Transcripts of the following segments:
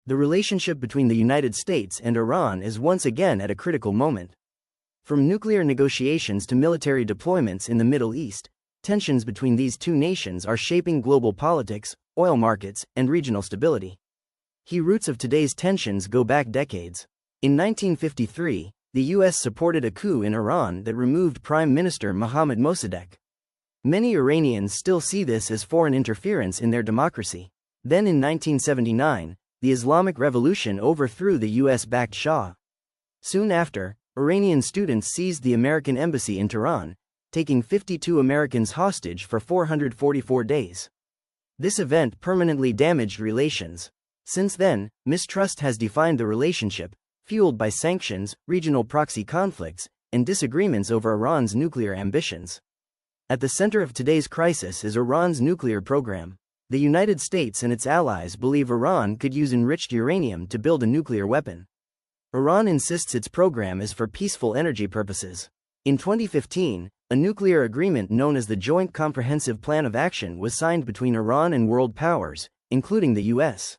The relationship between the United States and Iran is once again at a critical moment. From nuclear negotiations to military deployments in the Middle East, tensions between these two nations are shaping global politics, oil markets, and regional stability. Key roots of today's tensions go back decades. In 1953, the U.S. supported a coup in Iran that removed Prime Minister Mohammad Mossadegh. Many Iranians still see this as foreign interference in their democracy. Then in 1979, the Islamic Revolution overthrew the U.S.-backed Shah. Soon after, Iranian students seized the American embassy in Tehran, taking 52 Americans hostage for 444 days. This event permanently damaged relations. Since then, mistrust has defined the relationship, fueled by sanctions, regional proxy conflicts, and disagreements over Iran's nuclear ambitions. At the center of today's crisis is Iran's nuclear program. The United States and its allies believe Iran could use enriched uranium to build a nuclear weapon. Iran insists its program is for peaceful energy purposes. In 2015, a nuclear agreement known as the Joint Comprehensive Plan of Action was signed between Iran and world powers, including the U.S.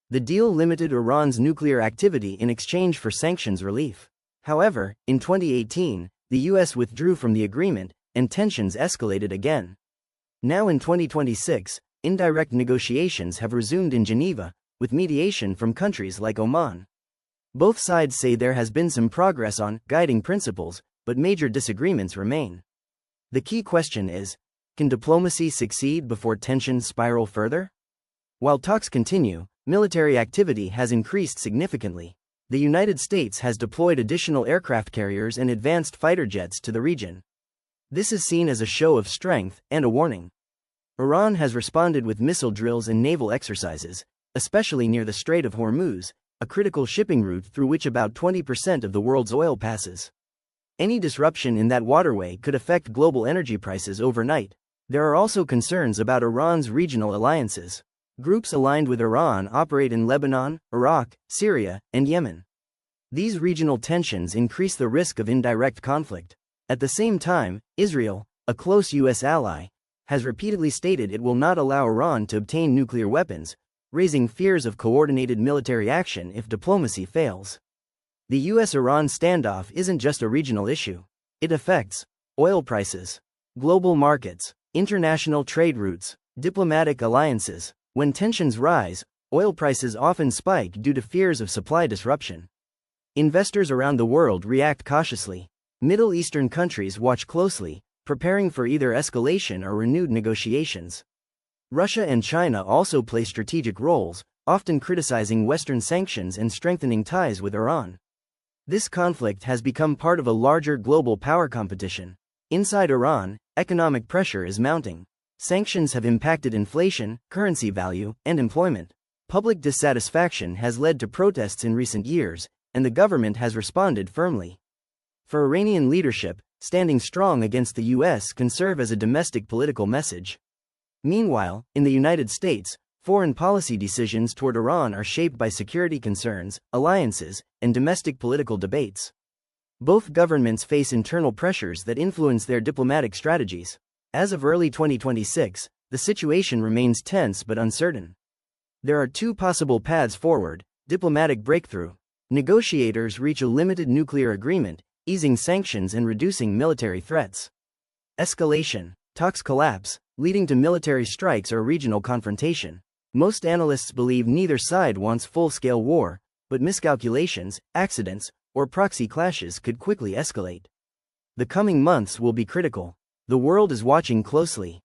The deal limited Iran's nuclear activity in exchange for sanctions relief. However, in 2018, the U.S. withdrew from the agreement, and tensions escalated again. Now in 2026, indirect negotiations have resumed in Geneva, with mediation from countries like Oman. Both sides say there has been some progress on guiding principles, but major disagreements remain. The key question is, can diplomacy succeed before tensions spiral further? While talks continue, military activity has increased significantly. The United States has deployed additional aircraft carriers and advanced fighter jets to the region. This is seen as a show of strength and a warning. Iran has responded with missile drills and naval exercises, especially near the Strait of Hormuz, a critical shipping route through which about 20% of the world's oil passes. Any disruption in that waterway could affect global energy prices overnight. There are also concerns about Iran's regional alliances. Groups aligned with Iran operate in Lebanon, Iraq, Syria, and Yemen. These regional tensions increase the risk of indirect conflict. At the same time, Israel, a close U.S. ally, has repeatedly stated it will not allow Iran to obtain nuclear weapons, raising fears of coordinated military action if diplomacy fails. The U.S.-Iran standoff isn't just a regional issue. It affects oil prices, global markets, international trade routes, diplomatic alliances. When tensions rise, oil prices often spike due to fears of supply disruption. Investors around the world react cautiously. Middle Eastern countries watch closely, preparing for either escalation or renewed negotiations. Russia and China also play strategic roles, often criticizing Western sanctions and strengthening ties with Iran. This conflict has become part of a larger global power competition. Inside Iran, economic pressure is mounting. Sanctions have impacted inflation, currency value, and employment. Public dissatisfaction has led to protests in recent years, and the government has responded firmly. For Iranian leadership, standing strong against the U.S. can serve as a domestic political message. Meanwhile, in the United States, foreign policy decisions toward Iran are shaped by security concerns, alliances, and domestic political debates. Both governments face internal pressures that influence their diplomatic strategies. As of early 2026, the situation remains tense but uncertain. There are two possible paths forward: diplomatic breakthrough. Negotiators reach a limited nuclear agreement, easing sanctions and reducing military threats. Escalation. Talks collapse, leading to military strikes or regional confrontation. Most analysts believe neither side wants full-scale war, but miscalculations, accidents, or proxy clashes could quickly escalate. The coming months will be critical. The world is watching closely.